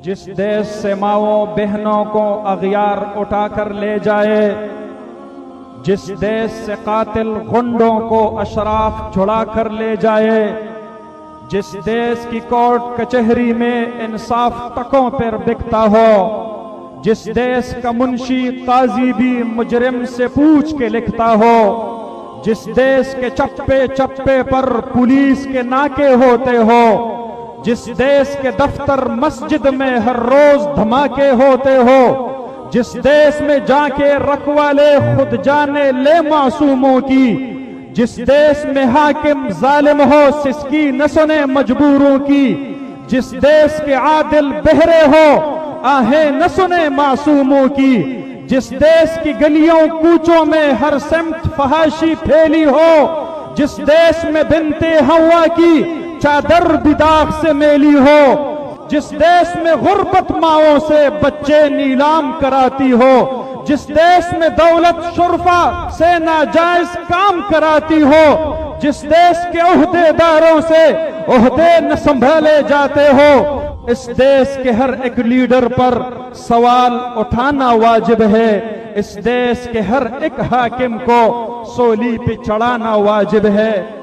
जिस देश से माओ बहनों को अगियार उठाकर ले जाए, जिस देश से कातिल गुंडों को अशराफ छुड़ा कर ले जाए, जिस देश की कोर्ट कचहरी में इंसाफ तकों पर बिकता हो, जिस देश का मुंशी काजी भी मुजरिम से पूछ के लिखता हो, जिस देश के चप्पे चप्पे पर पुलिस के नाके होते हो, जिस देश के दफ्तर मस्जिद में हर रोज धमाके होते हो, जिस देश में जाके रखवाले खुद जाने ले मासूमों की, जिस देश में हाकिम जालिम हो सिसकी न सुने मजबूरों की, जिस देश के आदिल बहरे हो आहें न सुने मासूमों की, जिस देश की गलियों कूचों में हर सिमत फहाशी फैली हो, जिस देश में बिनते हवा की चादर भी दाग से मेली हो, जिस देश में गुर्बत माओं से बच्चे नीलाम कराती हो, जिस देश में दौलत शुरफा से नाजायज काम कराती हो, जिस देश के ओहदेदारों से ओहदे न संभाले जाते हो, इस देश के हर एक लीडर पर सवाल उठाना वाजिब है। इस देश के हर एक हाकिम को सोली पे चढ़ाना वाजिब है।